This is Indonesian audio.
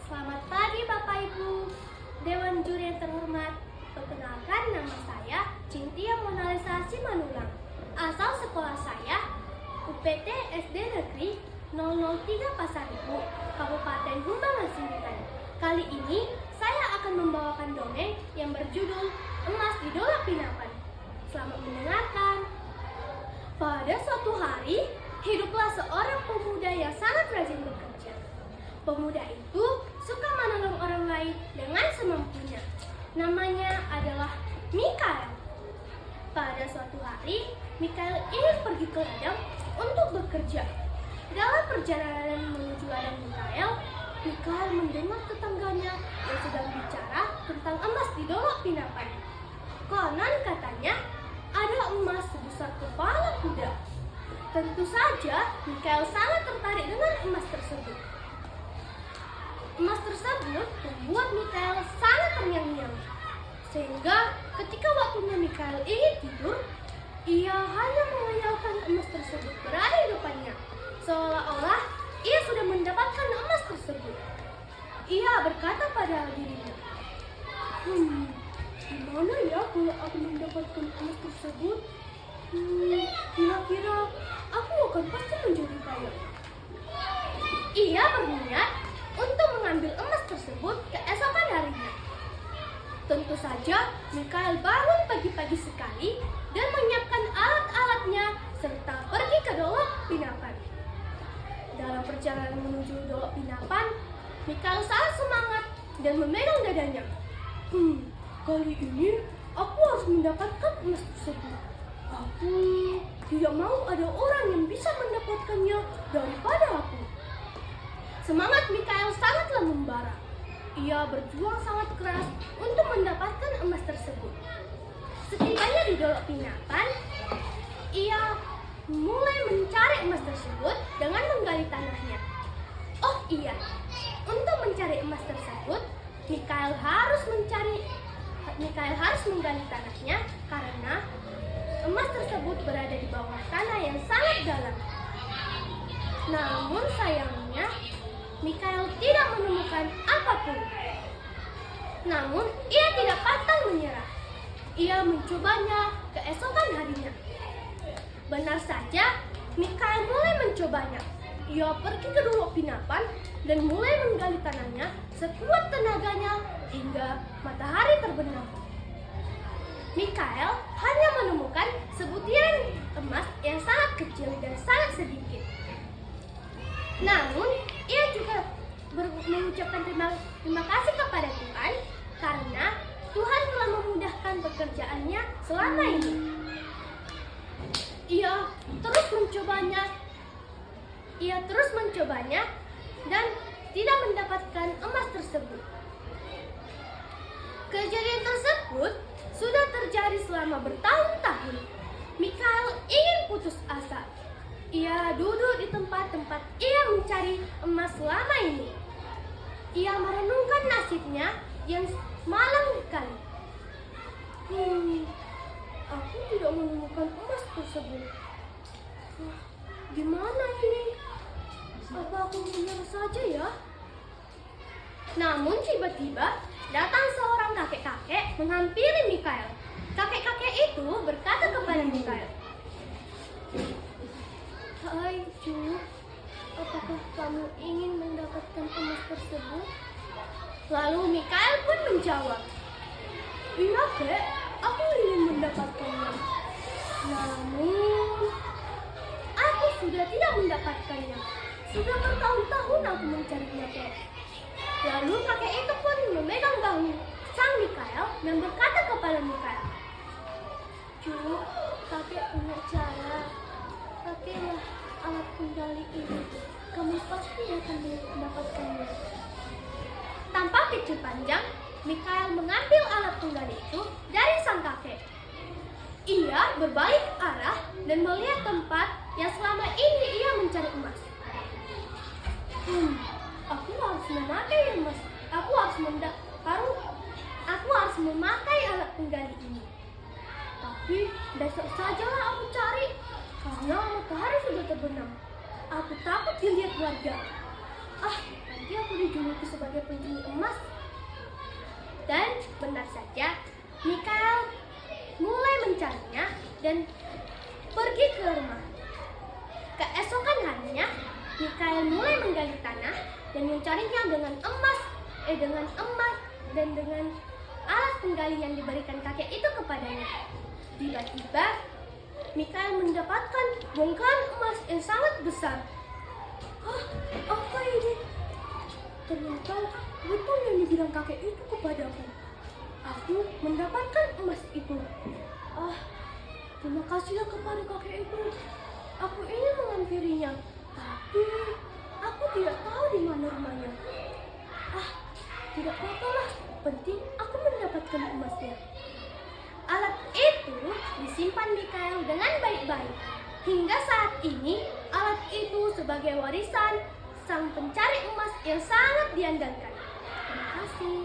Selamat pagi Bapak Ibu, Dewan Juri yang terhormat. Perkenalkan, nama saya Cynthia Monalisa Simanulang. Asal sekolah saya UPT SD Negeri 003 Pasar Ibu, Kabupaten Humbangan Sindiran. Kali ini saya akan membawakan dongeng yang berjudul Emas Idola Pinapan. Selamat mendengarkan. Pada suatu hari, hiduplah seorang pemuda yang sangat rajin bekerja. Pemuda itu suka menolong orang lain dengan semampunya. Namanya adalah Mikael. Pada suatu hari, Mikael ingin pergi ke ladang untuk bekerja. Dalam perjalanan menuju ladang Mikael mendengar tetangganya yang sedang bicara tentang emas di dolok pinapan. Konon katanya ada emas sebesar kepala kuda. Tentu saja Mikael sangat tertarik dengan emas tersebut. Emas tersebut membuat Mikael sangat terngiang-ngiang. Sehingga ketika waktunya Mikael ingin tidur, ia hanya mengayalkan emas tersebut berada di depannya. Seolah-olah ia sudah mendapatkan emas tersebut. Ia berkata pada dirinya, gimana ya kalau aku mendapatkan emas tersebut? Kira-kira aku akan pasti menjadi kaya. Ia berniat untuk mengambil emas tersebut keesokan harinya. Tentu saja, Mikael bangun pagi-pagi sekali dan menyiapkan alat-alatnya serta pergi ke dolok pinapan. Dalam perjalanan menuju dolok pinapan, Mikael sangat semangat dan memegang dadanya. Kali ini aku harus mendapatkan emas tersebut. Aku tidak mau ada orang yang bisa mendapatkannya daripada aku. Semangat Mikael sangatlah membara. Ia berjuang sangat keras untuk mendapatkan emas tersebut. Setibanya di dolok pinapan, ia mulai mencari emas tersebut dengan menggali tanahnya. Oh iya, untuk mencari emas tersebut, Mikael harus menggali tanahnya karena emas tersebut berada di bawah tanah yang sangat dalam. Namun sayangnya, Mikael tidak menemukan apapun. Namun, ia tidak pantang menyerah. Ia mencobanya keesokan harinya. Benar saja, Mikael mulai mencobanya. Ia pergi ke dolok pinapan dan mulai menggali tanahnya sekuat tenaganya hingga matahari terbenam. Mikael hanya menemukan sebutiran emas yang sangat kecil dan sangat sedikit. Namun, ia juga mengucapkan terima kasih kepada Tuhan karena Tuhan telah memudahkan pekerjaannya selama ini. Ia terus mencobanya dan tidak mendapatkan emas tersebut. Kejadian tersebut sudah terjadi selama bertahun-tahun. Mikael ingin putus asa. Ia duduk di tempat-tempat ia mencari emas selama ini. Ia merenungkan nasibnya yang malang sekali. Aku tidak menemukan emas tersebut. Gimana ini? Apa aku menyerah saja ya? Namun tiba-tiba datang seorang kakek-kakek menghampiri Mikael. Kakek-kakek itu berkata kepada Mikael, "Hai Cu, apakah kamu ingin mendapatkan emas tersebut?" Lalu Mikael pun menjawab, "Iya Kek, aku ingin mendapatkannya. Namun, aku sudah tidak mendapatkannya. Sudah bertahun-tahun aku mencarinya Kek." Lalu kakek itu pun memegang bahu sang Mikael dan berkata kepada Mikael, "Cu, kakek punya cara. Pakailah alat penggali ini. Kamu pasti akan mendapatkannya." Tanpa pikir panjang, Mikael mengambil alat penggali itu dari sang kakek. Ia berbalik arah dan melihat tempat yang selama ini ia mencari emas. Aku harus memakai alat penggali ini. Tapi besok sajalah aku cari karena matahari sudah terbenam. Aku takut dilihat warga. Nanti aku dijuluki sebagai pencuri emas. Dan benar saja, Mikhail mulai mencarinya dan pergi ke rumah. Keesokan harinya, Mikhail mulai menggali tanah dan mencarinya dengan emas dan dengan alat penggali yang diberikan kakek itu kepadanya. Tiba-tiba, Mikhail mendapatkan bongkahan emas yang sangat besar. Apa ini? Ternyata betul yang dibilang kakek itu kepadaku. Aku mendapatkan emas itu. Terima kasihlah kepada kakek itu. Aku ingin menghampirinya, tapi aku tidak tahu di mana rumahnya. Tidak apa-apa lah, penting aku mendapatkan emasnya. Alat itu disimpan Mikhail dengan baik-baik. Hingga saat ini, alat itu sebagai warisan sang pencari emas yang sangat diandalkan. Terima kasih.